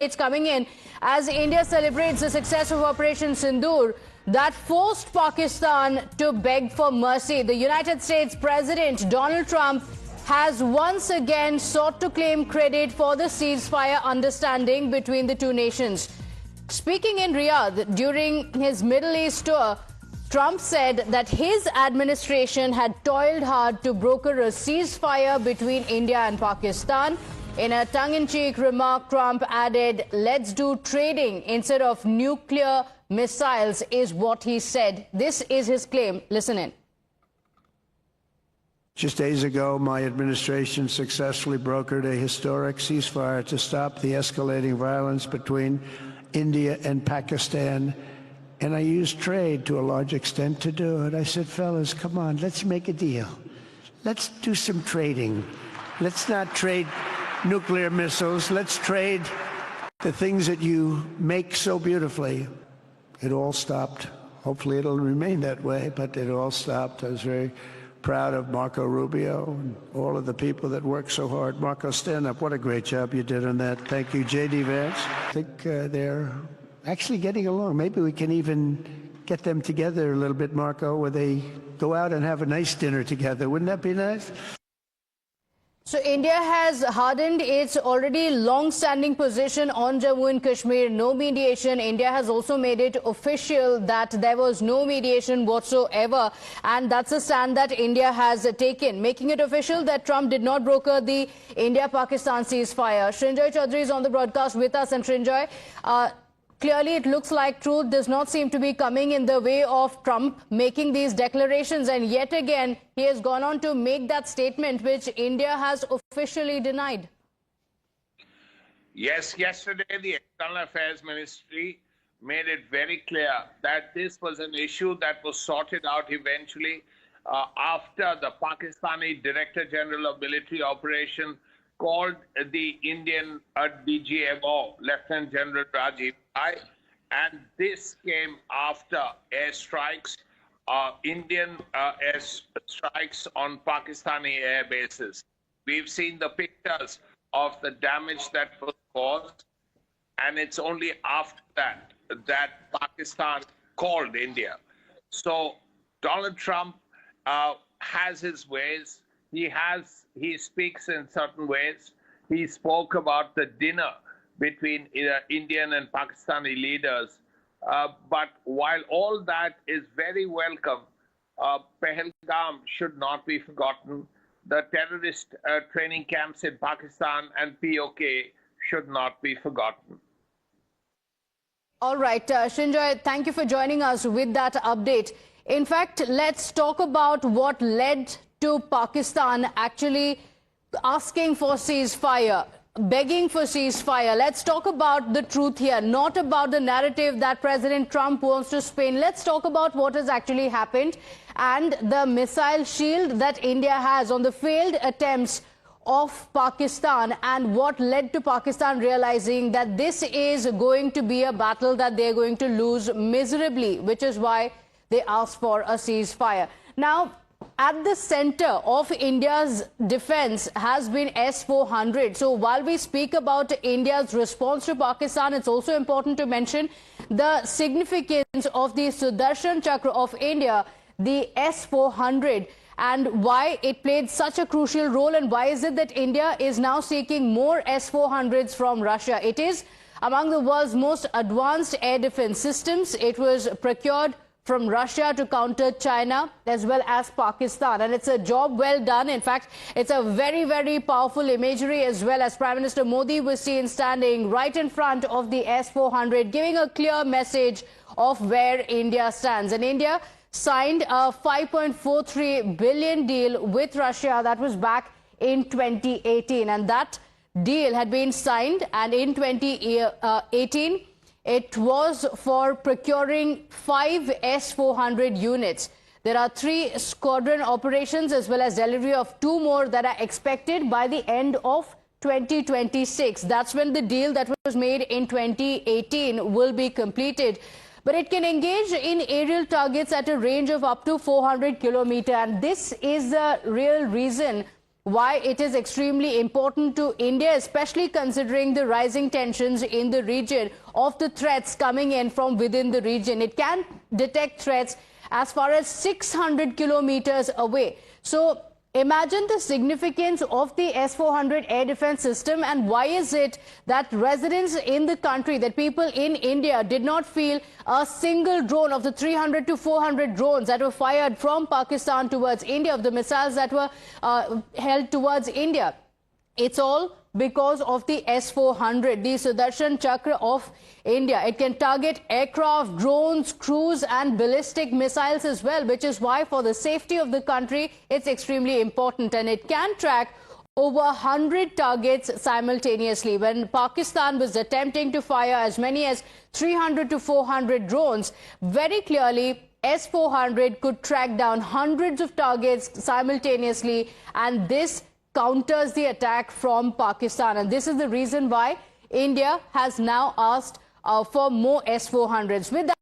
It's coming in as India celebrates the success of Operation Sindoor that forced Pakistan to beg for mercy. The United States President Donald Trump has once again sought to claim credit for the ceasefire understanding between the two nations. Speaking in Riyadh during his Middle East tour, Trump said that his administration had toiled hard to broker a ceasefire between India and Pakistan. In a tongue-in-cheek remark, Trump added, "Let's do trading instead of nuclear missiles," is what he said. This is his claim. Listen in. Just days ago, my administration successfully brokered a historic ceasefire to stop the escalating violence between India and Pakistan. And I used trade to a large extent to do it. I said, fellas, come on, let's make a deal. Let's do some trading. Let's not trade nuclear missiles. Let's trade the things that you make so beautifully. It all stopped. Hopefully it'll remain that way, but it all stopped. I was very proud of Marco Rubio and all of the people that worked so hard. Marco, stand up. What a great job you did on that. Thank you, J.D. Vance. I think they're actually getting along. Maybe we can even get them together a little bit, Marco, where they go out and have a nice dinner together. Wouldn't that be nice? So India has hardened its already long-standing position on Jammu and Kashmir, no mediation. India has also made it official that there was no mediation whatsoever. And that's a stand that India has taken, making it official that Trump did not broker the India-Pakistan ceasefire. Srinjoy Chaudhary is on the broadcast with us. And Srinjoy, clearly, it looks like truth does not seem to be coming in the way of Trump making these declarations. And yet again, he has gone on to make that statement, which India has officially denied. Yes, yesterday, the External Affairs Ministry made it very clear that this was an issue that was sorted out eventually after the Pakistani Director General of Military Operations called the Indian DGMO, Lieutenant General Rajiv Rai, and this came after airstrikes, Indian airstrikes on Pakistani air bases. We've seen the pictures of the damage that was caused, and it's only after that that Pakistan called India. So Donald Trump has his ways. He speaks in certain ways. He spoke about the dinner between Indian and Pakistani leaders. But while all that is very welcome, Pahalgam should not be forgotten. The terrorist training camps in Pakistan and POK should not be forgotten. All right, Srinjoy, thank you for joining us with that update. In fact, let's talk about what led to Pakistan actually asking for ceasefire, begging for ceasefire. Let's talk about the truth here, not about the narrative that President Trump wants to spin. Let's talk about what has actually happened and the missile shield that India has on the failed attempts of Pakistan and what led to Pakistan realizing that this is going to be a battle that they're going to lose miserably, which is why they asked for a ceasefire. Now, at the center of India's defense has been S-400. So while we speak about India's response to Pakistan, it's also important to mention the significance of the Sudarshan Chakra of India, the S-400, and why it played such a crucial role, and why is it that India is now seeking more S-400s from Russia. It is among the world's most advanced air defense systems. It was procured from Russia to counter China as well as Pakistan. And it's a job well done. In fact, it's a very, very powerful imagery as well, as Prime Minister Modi was seen standing right in front of the S-400, giving a clear message of where India stands. And India signed a $5.43 billion deal with Russia that was back in 2018. And that deal had been signed, and in 2018, it was for procuring 5 S-400 units. There are 3 squadron operations as well as delivery of 2 more that are expected by the end of 2026. That's when the deal that was made in 2018 will be completed. But it can engage in aerial targets at a range of up to 400 kilometers. And this is the real reason why it is extremely important to India, especially considering the rising tensions in the region of the threats coming in from within the region. It can detect threats as far as 600 kilometers away. So imagine the significance of the S-400 air defense system, and why is it that residents in the country, that people in India did not feel a single drone of the 300 to 400 drones that were fired from Pakistan towards India, of the missiles that were held towards India. It's all because of the S-400, the Sudarshan Chakra of India. It can target aircraft, drones, cruise and ballistic missiles as well, which is why for the safety of the country, it's extremely important. And it can track over 100 targets simultaneously. When Pakistan was attempting to fire as many as 300 to 400 drones, very clearly S-400 could track down hundreds of targets simultaneously, and this counters the attack from Pakistan. And this is the reason why India has now asked for more S-400s. With that